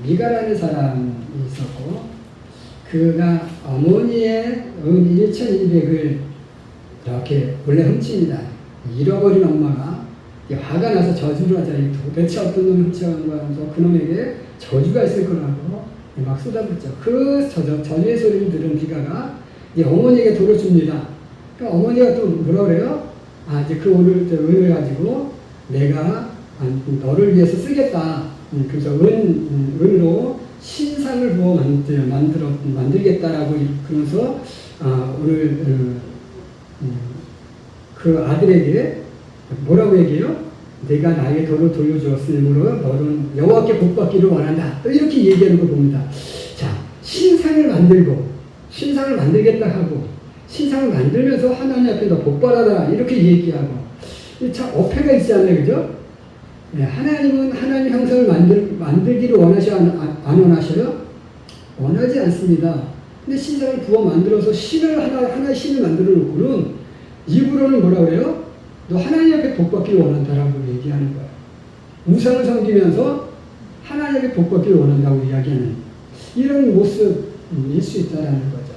미가라는 사람이 있었고, 그가 어머니의 은 1,200을 이렇게 몰래 훔칩니다. 잃어버린 엄마가 화가 나서 저주를 하자. 도대체 어떤 놈이 훔쳐간 거야 하면서 그놈에게 저주가 있을 거라고 막 쏟아붓죠. 그 저주의 소리를 들은 미가가 어머니에게 돌을 줍니다. 그러니까 어머니가 또 뭐라 그래요? 이제 그 은을 가지고 내가 너를 위해서 쓰겠다. 그래서 은으로 신상을 부어 만들겠다라고 그러면서 오늘 그 아들에게 뭐라고 얘기해요? 내가 나의 돌을 돌려주었으므로 너는 여호와께 복받기를 원한다. 이렇게 얘기하는 거 봅니다. 자, 신상을 만들겠다 하고 신상을 만들면서 하나님 앞에 너 복받아라 이렇게 얘기하고 참 어폐가 있지 않나요? 그죠? 네, 하나님은 하나님 형상을 만들기를 안 원하셔요? 원하지 않습니다. 근데 신상을 부어 만들어서 하나의 신을 만들어 놓고는 입으로는 뭐라 그래요? 너 하나님 앞에 복받기를 원한다라고 얘기하는 거야. 우상을 섬기면서 하나님 앞에 복받기를 원한다고 이야기하는 이런 모습일 수 있다라는 거죠.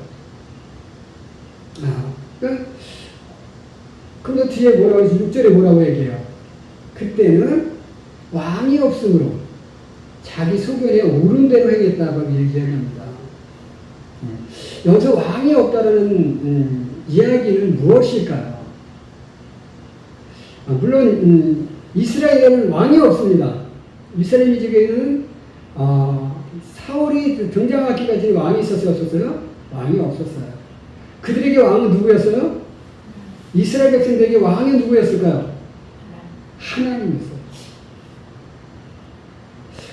그러니까 그런데 뒤에 뭐라고 해서 6절에 뭐라고 얘기해요? 그때는 왕이 없으므로 자기 소견에 옳은 대로 행했다고 얘기합니다. 여기서 왕이 없다라는 이야기는 무엇일까요? 물론 이스라엘에는 왕이 없습니다. 이스라엘 민족에는 사울이 등장하기까지 왕이 있었어요? 없었어요? 왕이 없었어요. 그들에게 왕은 누구였어요? 이스라엘 백성들에게 왕이 누구였을까요? 하나님이었어요.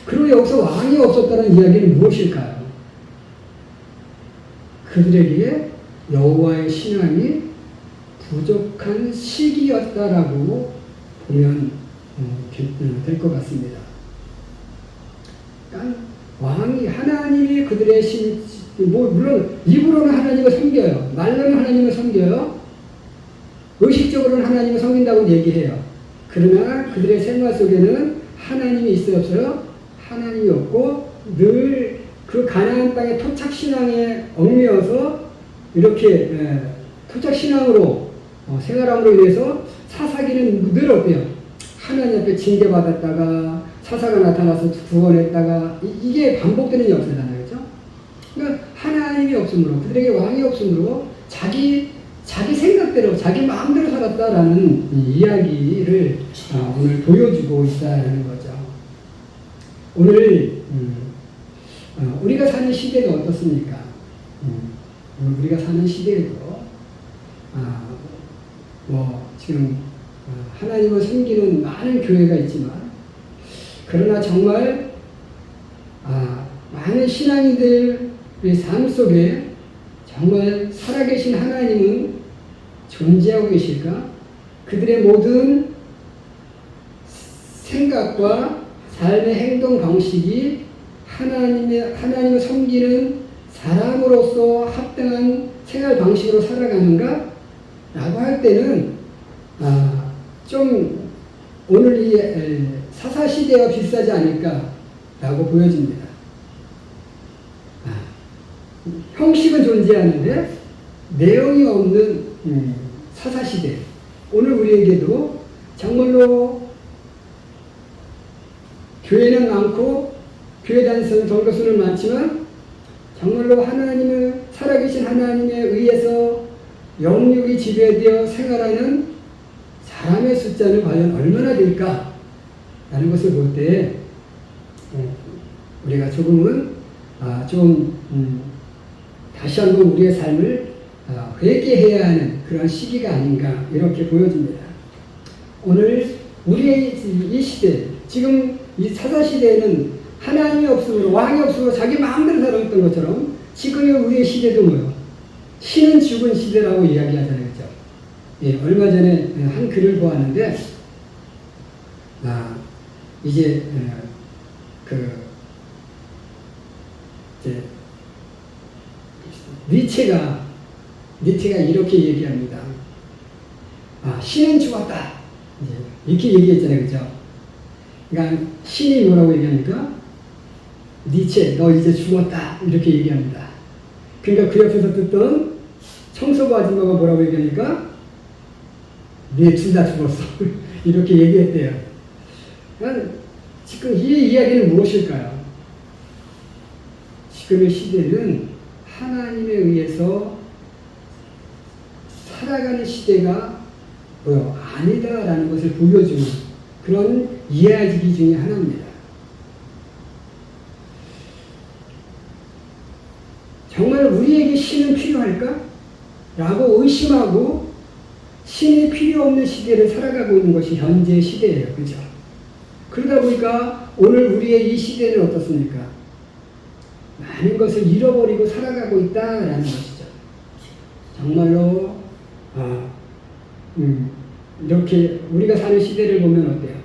그리고 여기서 왕이 없었다는 이야기는 무엇일까요? 그들에게 여호와의 신앙이 부족한 시기였다라고 보면 될 것 같습니다. 그러니까 왕이 하나님이 그들의 물론 입으로는 하나님을 섬겨요. 말로는 하나님을 섬겨요. 의식적으로는 하나님을 섬긴다고 얘기해요. 그러나 그들의 생활 속에는 하나님이 있어요, 없어요? 하나님이 없고 늘 그 가나안 땅의 토착 신앙에 얽매여서 이렇게 토착 신앙으로 생활함으로 인해서 사사기는 늘 어때요? 하나님 앞에 징계받았다가 사사가 나타나서 구원했다가 이게 반복되는 역사잖아요, 그렇죠? 그러니까 하나님이 없으므로 그들에게 왕이 없으므로 자기 생각대로 자기 마음대로 살았다라는 이야기를 오늘 보여주고 있다는 거죠. 오늘 우리가 사는 시대가 어떻습니까? 우리가 사는 시대에도 지금 하나님을 섬기는 많은 교회가 있지만 그러나 정말 많은 신앙인들의 삶 속에 정말 살아계신 하나님은 존재하고 계실까? 그들의 모든 생각과 삶의 행동 방식이 하나님을 섬기는 사람으로서 합당한 생활 방식으로 살아가는가? 라고 할 때는 좀 오늘 이 사사시대와 비슷하지 않을까? 라고 보여집니다. 형식은 존재하는데 내용이 없는 사사시대. 오늘 우리에게도 정말로 교회는 많고 교회 다니는 성도수는 많지만 정말로 살아계신 하나님에 의해서 영육이 지배되어 생활하는 사람의 숫자는 과연 얼마나 될까? 라는 것을 볼 때 우리가 조금은 다시 한번 우리의 삶을 회개해야 하는 그런 시기가 아닌가 이렇게 보여집니다. 오늘 우리의 이 시대, 지금 이 사사시대에는 하나님이 없으므로 왕이 없으므로 자기 마음대로 살았던 것처럼 지금의 우리의 시대도 뭐요? 신은 죽은 시대라고 이야기하잖아요. 그렇죠? 예, 얼마 전에 한 글을 보았는데 이제 니체가 이렇게 얘기합니다. 신은 죽었다. 이렇게 얘기했잖아요. 그죠? 그러니까 신이 뭐라고 얘기합니까? 니체, 너 이제 죽었다. 이렇게 얘기합니다. 그러니까 그 옆에서 듣던 청소부 아줌마가 뭐라고 얘기합니까? 네, 둘 다 죽었어. 이렇게 얘기했대요. 지금 이 이야기는 무엇일까요? 지금의 시대는 하나님에 의해서 살아가는 시대가 아니다라는 것을 보여주는 그런 이야기 중에 하나입니다. 정말 우리에게 신은 필요할까? 라고 의심하고 신이 필요 없는 시대를 살아가고 있는 것이 현재 시대예요. 그죠? 그러다 보니까 오늘 우리의 이 시대는 어떻습니까? 많은 것을 잃어버리고 살아가고 있다라는 것이죠. 정말로 이렇게 우리가 사는 시대를 보면 어때요?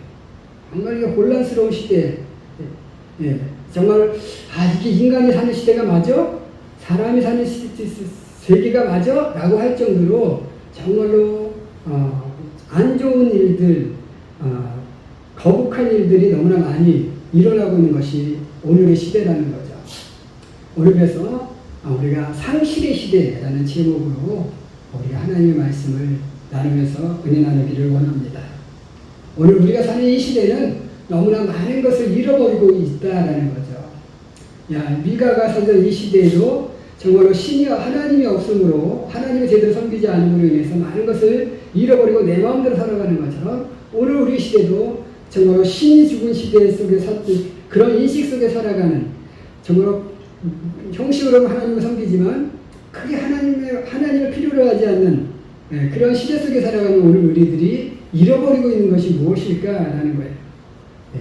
정말 이게 혼란스러운 시대. 예. 정말 이게 인간이 사는 시대가 맞아? 사람이 사는 세계가 맞아? 라고 할 정도로 정말로 안 좋은 일들, 거북한 일들이 너무나 많이 일어나고 있는 것이 오늘의 시대라는 거죠. 오늘 그래서 우리가 상실의 시대라는 제목으로 우리가 하나님의 말씀을 나누면서 은혜 나누기를 원합니다. 오늘 우리가 사는 이 시대는 너무나 많은 것을 잃어버리고 있다라는 거죠. 미가가 살던 이 시대에도 정말로 신이 하나님이 없으므로 하나님을 제대로 섬기지 않음으로 인해서 많은 것을 잃어버리고 내 마음대로 살아가는 것처럼 오늘 우리 시대도 정말로 신이 죽은 시대 속에 그런 인식 속에 살아가는 정말로 형식으로 하나님을 섬기지만 크게 하나님을 필요로 하지 않는 그런 시대 속에 살아가는 오늘 우리들이 잃어버리고 있는 것이 무엇일까라는 거예요.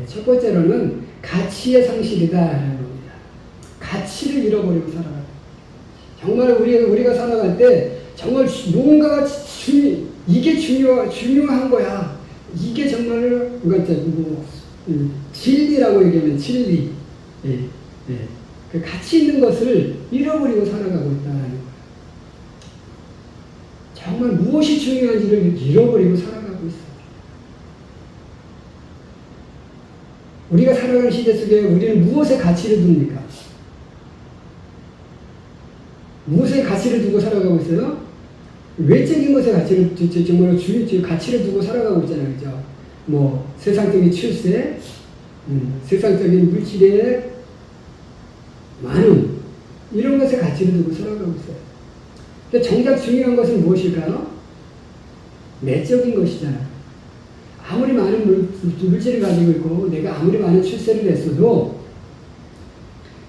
첫 번째로는 가치의 상실이다라는 겁니다. 가치를 잃어버리고 살아가요. 정말 우리가 살아갈 때 정말 무언가가 이게 중요한 거야. 이게 정말 진리라고 얘기하면 진리. 그 가치 있는 것을 잃어버리고 살아가고 있다는 거예요. 정말 무엇이 중요한지를 잃어버리고 살아가고 있어요. 우리가 살아가는 시대 속에 우리는 무엇에 가치를 둡니까? 무엇에 가치를 두고 살아가고 있어요? 외적인 것에 가치를 정말로 가치를 두고 살아가고 있잖아요. 그죠? 뭐 세상적인 출세, 세상적인 물질의 많음, 이런 것에 가치를 두고 살아가고 있어요. 근데 정작 중요한 것은 무엇일까요? 내적인 것이잖아요. 아무리 많은 물질을 가지고 있고 내가 아무리 많은 출세를 했어도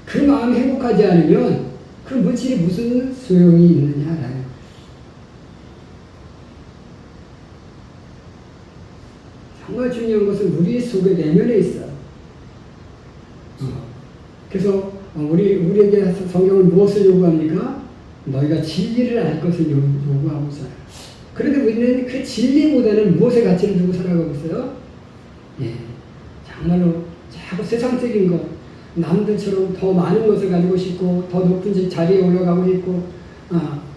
그 마음이 행복하지 않으면 그 물질이 무슨 소용이 있느냐라는 거예요. 정말 중요한 것은 우리 속에 내면에 있어요. 그래서 우리에게 성경은 무엇을 요구합니까? 너희가 진리를 알 것을 요구하고 있어요. 그런데 우리는 그 진리보다는 무엇에 가치를 두고 살아가고 있어요? 정말로 자꾸 세상적인 것, 남들처럼 더 많은 것을 가지고 싶고 더 높은 자리에 올라가고 싶고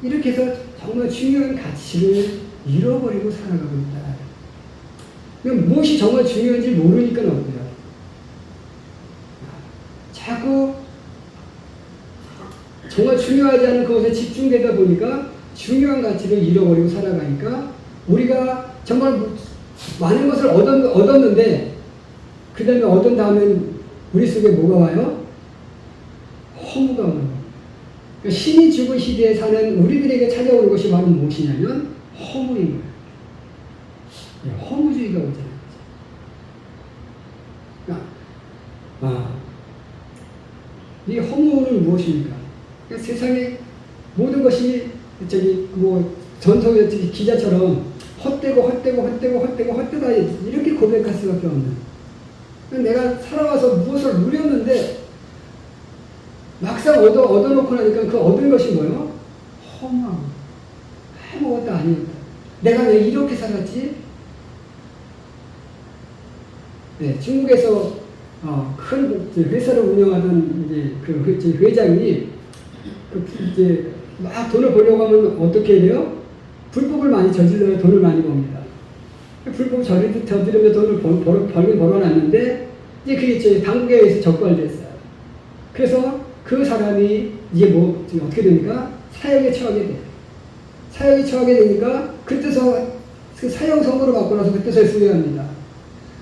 이렇게 해서 정말 중요한 가치를 잃어버리고 살아가고 있다. 그럼 무엇이 정말 중요한지 모르니까 어때요? 자꾸 정말 중요하지 않은 그것에 집중되다 보니까 중요한 가치를 잃어버리고 살아가니까 우리가 정말 많은 것을 얻었는데 그 다음에 얻은 다음엔 우리 속에 뭐가 와요? 허무가 와요. 그러니까 신이 죽은 시대에 사는 우리들에게 찾아오는 것이 바로 무엇이냐면 허무인 거예요. 허무주의가 오잖아요. 그러니까, 이 허무는 무엇입니까? 그러니까 세상의 모든 것이 전설의 기자처럼 헛되다 이렇게 고백할 수밖에 없는. 내가 살아와서 무엇을 누렸는데 막상 얻어놓고 나니까 그 얻은 것이 뭐예요? 허무함. 아무것도 아니었다. 내가 왜 이렇게 살았지? 중국에서 큰 회사를 운영하던 그 회장이 막 돈을 벌려고 하면 어떻게 해요? 불법을 많이 저질러야 돈을 많이 법니다. 불법 저지르며 돈을 벌긴 벌어놨는데 이제 그게 당국에 의해서 적발됐어요. 그래서 그 사람이 이제 뭐 어떻게 됩니까? 사형에 처하게 돼요. 사형에 처하게 되니까 그때서 그 사형 선고를 받고 나서 그때서 후회합니다.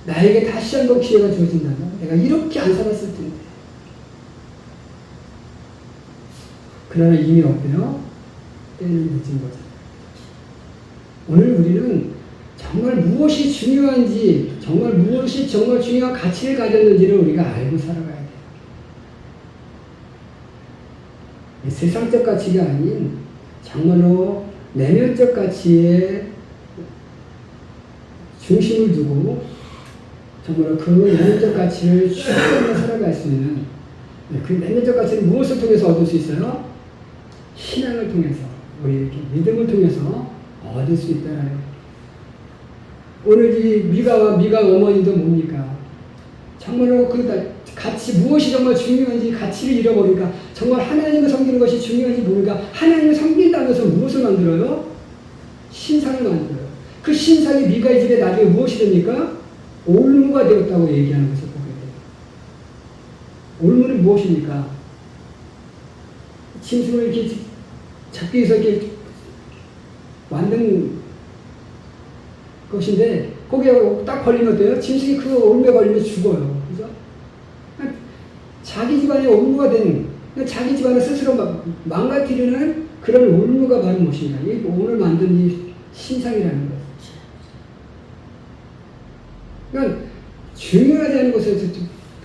나에게 다시 한번 기회가 주어진다면 내가 이렇게 안 살았을 텐데. 그러나 이미 어때요? 때는 늦은 거죠. 오늘 우리는 정말 무엇이 중요한지, 정말 무엇이 정말 중요한 가치를 가졌는지를 우리가 알고 살아가야 돼요. 세상적 가치가 아닌 정말로 내면적 가치에 중심을 두고 정말로 그 내면적 가치를 추구하며 살아갈 수 있는, 그 내면적 가치는 무엇을 통해서 얻을 수 있어요? 신앙을 통해서, 우리 이렇게 믿음을 통해서 얻을 수 있다라는 거예요. 오늘 이 미가 어머니도 뭡니까? 정말로 그 가치, 무엇이 정말 중요한지 가치를 잃어버리니까 정말 하나님을 섬기는 것이 중요한지 모르니까 하나님을 섬긴다면서 무엇을 만들어요? 신상을 만들어요. 그 신상이 미가의 집에 나중에 무엇이 됩니까? 올무가 되었다고 얘기하는 것을 보게 돼요. 올무는 무엇입니까? 짐승을 이렇게 잡기 위해서 이렇게 만든 것인데 거기에 딱 걸리면 어때요? 짐승이 그 올무에 걸리면 죽어요. 그죠? 자기 집안의 올무가 된, 자기 집안을 스스로 망가뜨리는 그런 올무가 바로 무엇이냐? 이 오늘 만든 이 신상이라는 것. 그러니까 중요하지 않은 것에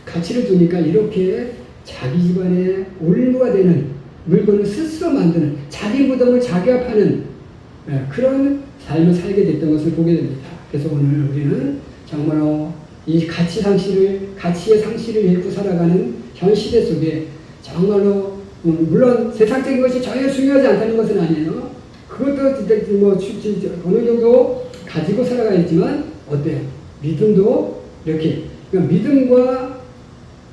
가치를 두니까 이렇게 자기 집안의 올무가 되는 물건을 스스로 만드는, 자기 무덤을 자기가 파는 그런 삶을 살게 됐던 것을 보게 됩니다. 그래서 오늘 우리는 정말로 이 가치의 상실을 잃고 살아가는 현 시대 속에 정말로, 물론 세상적인 것이 전혀 중요하지 않다는 것은 아니에요. 그것도 뭐 어느 정도 가지고 살아가야지만 어때요? 믿음도 이렇게, 그러니까 믿음과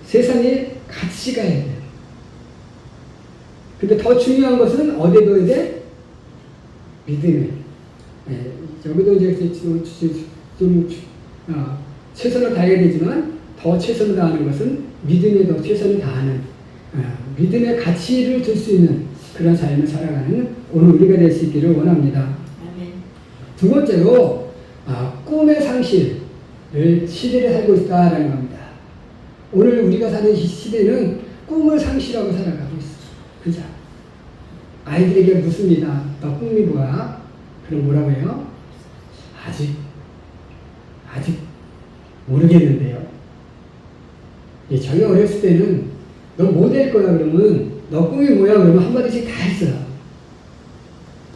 세상의 같이 가야 돼요. 근데 더 중요한 것은 어디에 둬야 돼? 믿음에. 여기도 이제 좀 최선을 다해야 되지만 더 최선을 다하는 것은 믿음에 더 최선을 다하는, 믿음의 가치를 줄 수 있는 그런 삶을 살아가는 오늘 우리가 될 수 있기를 원합니다. 두 번째로 꿈의 상실을 시대를 살고 있다라는 겁니다. 오늘 우리가 사는 시대는 꿈을 상실하고 살아가고 있어요. 그죠? 아이들에게 묻습니다. 너 꿈이 뭐야? 그럼 뭐라고 해요? 아직 모르겠는데요. 저희 어렸을 때는 너 뭐 될 거야? 그러면 너 꿈이 뭐야? 그러면 한마디씩 다 했어요.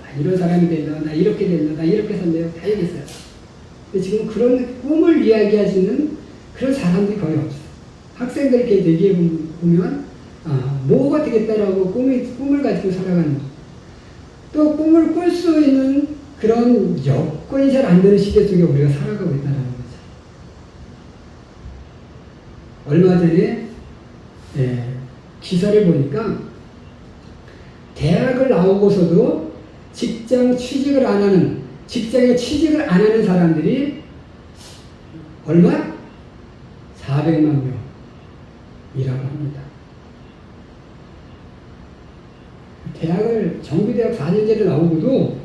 나 이런 사람이 된다. 나 이렇게 된다. 나 이렇게 산대요. 다 얘기했어요. 근데 지금 그런 꿈을 이야기하시는 그런 사람들이 거의 없어요. 학생들 이렇게 얘기해 보면 뭐가 되겠다라고 꿈을 가지고 살아가는, 또 꿈을 꿀 수 있는 그런 여건이 잘 안 되는 시대 속에 우리가 살아가고 있다는 거죠. 얼마 전에 기사를 보니까 대학을 나오고서도 직장에 취직을 안 하는 사람들이 얼마? 400만 명이라고 합니다. 정규대학 4년제를 나오고도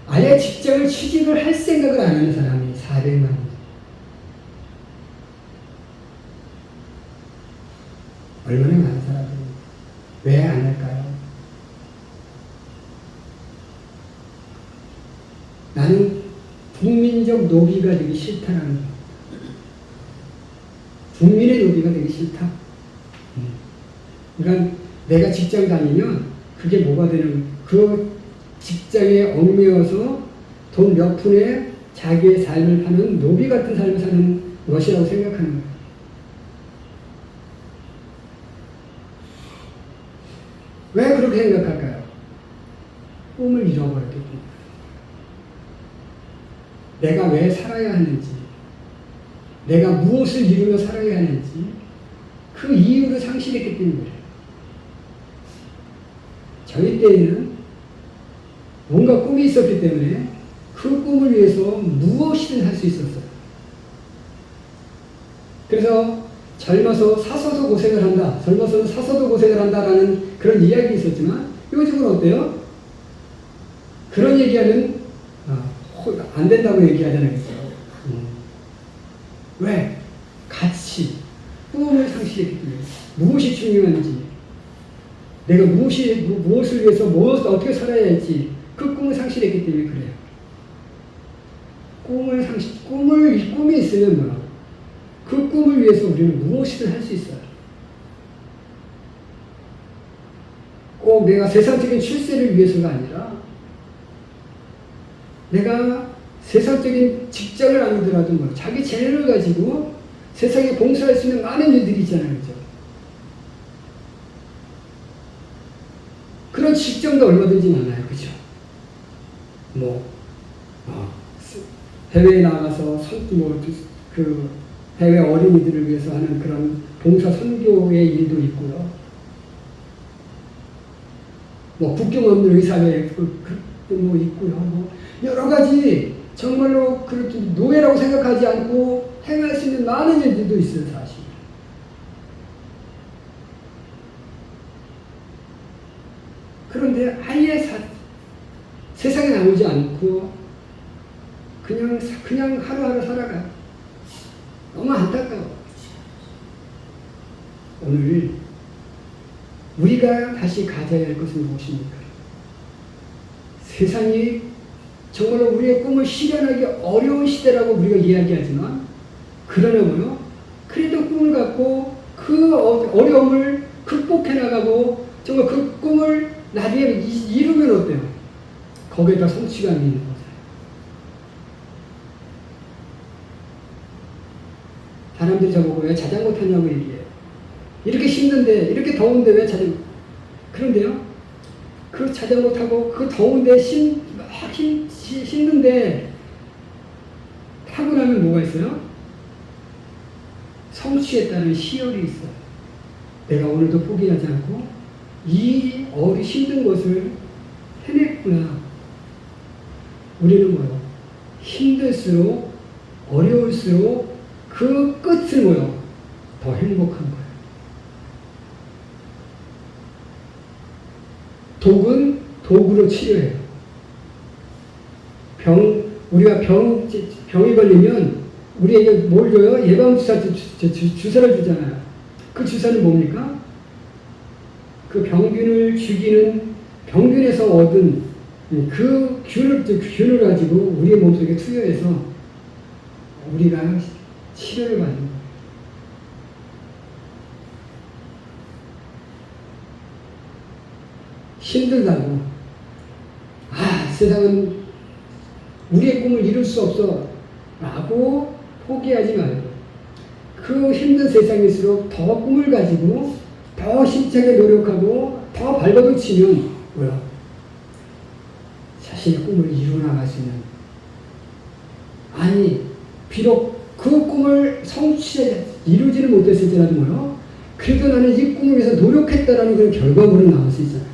아예 직장을 취직을 할 생각을 안 하는 사람이 400만 명. 얼마나 많은 사람들이 왜 안 할까요? 나는 국민적 노비가 되기 싫다라는 겁니다. 국민의 노비가 되기 싫다. 그러니까 내가 직장 다니면 그게 뭐가 되는, 그 직장에 얽매여서 돈 몇 푼에 자기의 삶을 파는 노비 같은 삶을 사는 것이라고 생각하는 거예요. 왜 그렇게 생각할까요? 꿈을 잃어버렸기 때문에. 내가 왜 살아야 하는지, 내가 무엇을 이루며 살아야 하는지 그 이유를 상실했기 때문에. 저희 때에는 뭔가 꿈이 있었기 때문에 그 꿈을 위해서 무엇이든 할 수 있었어요. 그래서 젊어서 사서도 고생을 한다. 젊어서는 사서도 고생을 한다라는 그런 이야기 있었지만 요즘은 어때요? 그런 얘기하면 안 된다고 얘기하잖아요. 그죠? 왜? 가치, 꿈을 상실했기 때문에 무엇이 중요한지, 내가 무엇을 위해서 어떻게 살아야 할지 그 꿈을 상실했기 때문에 그래요. 꿈이 있으면 뭐야? 그 꿈을 위해서 우리는 무엇이든 할 수 있어요. 꼭 내가 세상적인 출세를 위해서가 아니라 내가 세상적인 직장을 아니더라도 뭐 자기 재능을 가지고 세상에 봉사할 수 있는 많은 일들이 있잖아요. 그죠? 그런 직장도 얼마든지 많아요. 그죠? 해외에 나가서 해외 어린이들을 위해서 하는 그런 봉사 선교의 일도 있고요. 국경 없는 의사회 있고요. 여러 가지 정말로 노예라고 생각하지 않고 행할 수 있는 많은 일들도 있어요, 사실. 그런데 아예 세상에 나오지 않고 그냥 하루하루 살아가요. 너무 안타까워. 오늘 우리가 다시 가져야 할 것은 무엇입니까? 세상이 정말로 우리의 꿈을 실현하기 어려운 시대라고 우리가 이야기하지만 그러나 뭐요? 그래도 꿈을 갖고 그 어려움을 극복해 나가고 정말 그 꿈을 나중에 이루면 어때요? 거기에다 성취감이 있는 거죠. 사람들이 저보고 왜 자전거 타냐고 얘기해요. 이렇게 힘든데, 이렇게 더운데 왜 자전거? 그런데요, 그 자전거 타고 그 더운데 힘든데 타고 나면 뭐가 있어요? 성취했다는 희열이 있어요. 내가 오늘도 포기하지 않고 이 힘든 것을 해냈구나. 우리는 뭐요? 힘들수록 어려울수록 그 끝을 뭐요? 더 행복한 거예요. 독은 독으로 치료해요. 우리가 병이 걸리면 우리에게 뭘 줘요? 주사를 주잖아요. 그 주사는 뭡니까? 그 병균을 죽이는 병균에서 얻은 그 균을 가지고 우리의 몸속에 투여해서 우리가 치료를 받는 거예요. 힘들다고 세상은 우리의 꿈을 이룰 수 없어 라고 포기하지 말고 그 힘든 세상일수록 더 꿈을 가지고 더 힘차게 노력하고 더 발버둥치면 뭐야? 자신의 꿈을 이루어나갈 수 있는, 아니 비록 그 꿈을 이루지는 못했을지라도 뭐요? 그래도 나는 이 꿈을 위해서 노력했다라는 그런 결과물은 나올 수 있잖아요.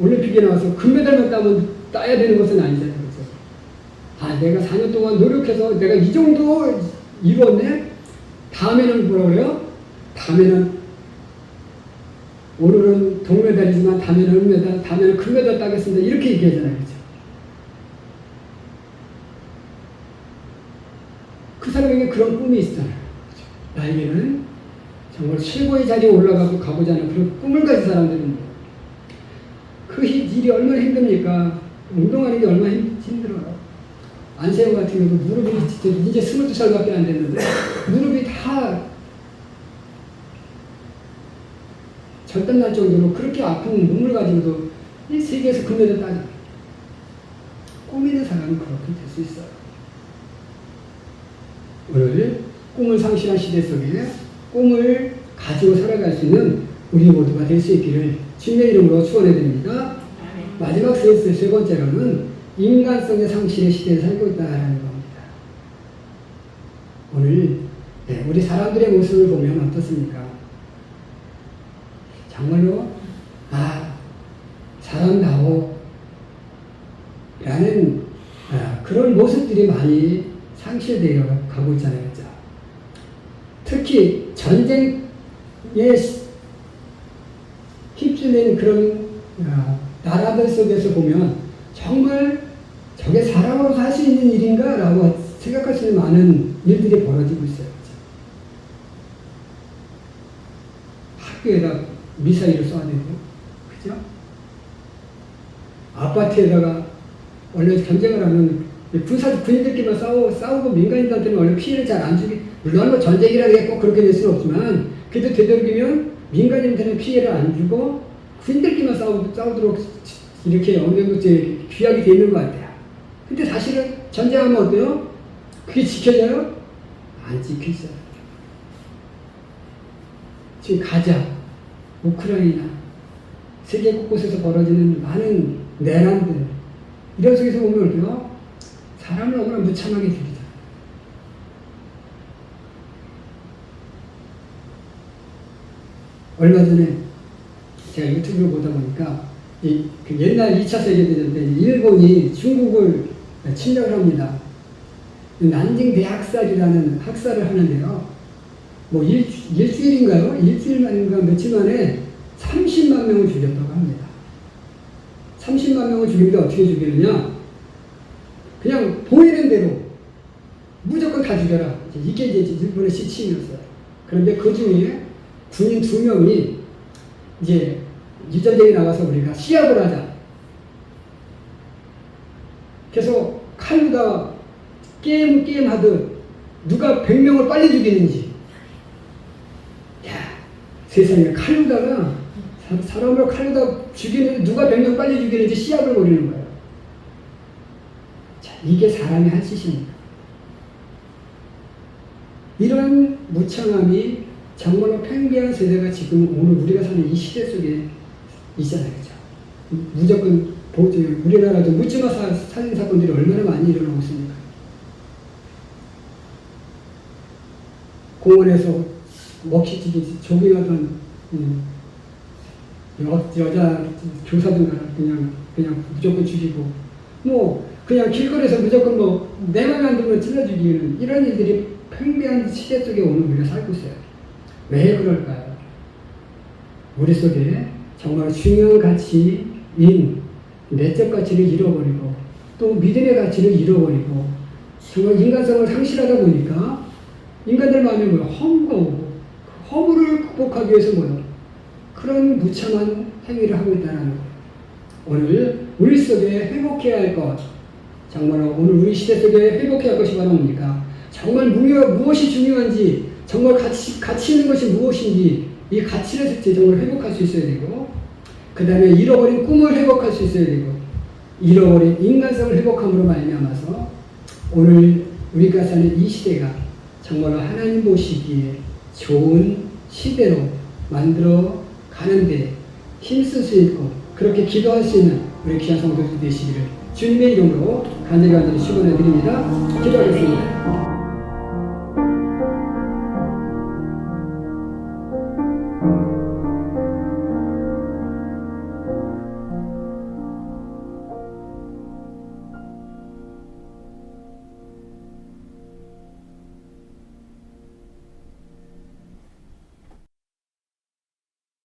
올림픽에 나와서 금메달만 따야 되는 것은 아니잖아요. 그렇죠? 내가 4년 동안 노력해서 내가 이 정도 이루었네? 다음에는 뭐라 그래요? 다음에는 오늘은 동메달이지만 다음에는 은메달, 다음에는 금메달 따겠습니다. 이렇게 얘기하잖아요. 그렇죠? 그 사람에게 그런 꿈이 있잖아요. 그렇죠? 나에게는 정말 최고의 자리에 가고자 하는 그런 꿈을 가진 사람들은 그 일이 얼마나 힘듭니까? 운동하는 게 얼마나 힘들어요. 안세영 같은 경우도 무릎이 이제 22살밖에 안 됐는데 무릎이 다 절단 날 정도로 그렇게 아픈 몸을 가지고도 이 세계에서 금메달 따잖아요. 꿈있는 사람은 그렇게 될 수 있어요. 오늘 꿈을 상실한 시대 속에 꿈을 가지고 살아갈 수 있는 우리 모두가 될 수 있기를 주님의 이름으로 축원해 드립니다. 마지막 세 번째로는 인간성의 상실의 시대에 살고 있다는 겁니다. 오늘 우리 사람들의 모습을 보면 어떻습니까? 정말로 사람다워 라는 그런 모습들이 많이 상실되어 가고 있잖아요. 특히 전쟁에 휩쓸린 그런 나라들 속에서 보면 정말 저게 사람으로 할 수 있는 일인가? 라고 생각할 수 있는 많은 일들이 벌어지고 있어요. 학교에다 미사일을 쏴야 되고, 그죠? 아파트에다가 원래 전쟁을 하면 군인들끼리만 싸우고 민간인들한테는 원래 피해를 잘 안 주기, 물론 뭐 전쟁이라는 게 꼭 그렇게 될 수는 없지만, 그래도 되도록이면 민간인들한테는 피해를 안 주고 군인들끼리만 싸우도록 이렇게 어느 정도 규약이 되어 있는 것 같아요. 근데 사실은 전쟁하면 어때요? 그게 지켜져요? 안 지켜져요. 지금 가자, 우크라이나, 세계 곳곳에서 벌어지는 많은 내란들, 이런 속에서 보면 어때요? 사람을 너무나 무참하게 죽이죠. 얼마 전에 제가 유튜브를 보다 보니까 그 옛날 2차 세계대전 때 일본이 중국을 침략을 합니다. 난징 대학살이라는 학살을 하는데요. 뭐 일주일인가요? 일주일만인가 며칠 만에 30만 명을 죽였다고 합니다. 30만 명을 죽이는데 어떻게 죽이느냐? 그냥 보이는 대로 무조건 다 죽여라. 이게 이제 일본의 시침이었어요. 그런데 그 중에 군인 2명이 이제 유전쟁이 나가서 우리가 시합을 하자. 그래서 칼로다 게임 하듯 누가 100명을 빨리 죽이는지. 야, 세상에 칼로다가 사람을 칼로다 죽이는 누가 100명 빨리 죽이는지 시합을 벌이는 거예요. 자, 이게 사람이 할 짓입니까? 이런 무창함이 정말로 팽배한 세대가 지금 오늘 우리가 사는 이 시대 속에 있잖아요. 그죠? 무조건 우리나라도 묻지마 살인 사건들이 얼마나 많이 일어나고 있습니까? 공원에서 먹튀튀기 조깅하던 여자 교사들 그냥 무조건 죽이고, 뭐 그냥 길거리에서 무조건 뭐 내 맘에 안 들면 찔러 죽이는 이런 일들이 팽배한 시대 속에 오늘 우리가 살고 있어요. 왜 그럴까요? 우리 속에 정말 중요한 가치인 내적 가치를 잃어버리고 또 믿음의 가치를 잃어버리고 정말 인간성을 상실하다 보니까 인간들 마음에 뭐야? 허무가 오고 그 허무를 극복하기 위해서 뭐야? 그런 무참한 행위를 하고 있다는 거예요. 오늘 우리 속에 회복해야 할 것, 정말 오늘 우리 시대 속에 회복해야 할 것이 바로 뭡니까? 정말 무엇이 중요한지, 정말 가치 있는 것이 무엇인지 이 가치를 정말 회복할 수 있어야 되고, 그 다음에 잃어버린 꿈을 회복할 수 있어야 되고, 잃어버린 인간성을 회복함으로 말미암아서 오늘 우리가 사는 이 시대가 정말로 하나님 보시기에 좋은 시대로 만들어 가는데 힘쓸 수 있고 그렇게 기도할 수 있는 우리 귀한 성도들 되시기를 주님의 이름으로 간절히 축원해 드립니다. 기도하겠습니다.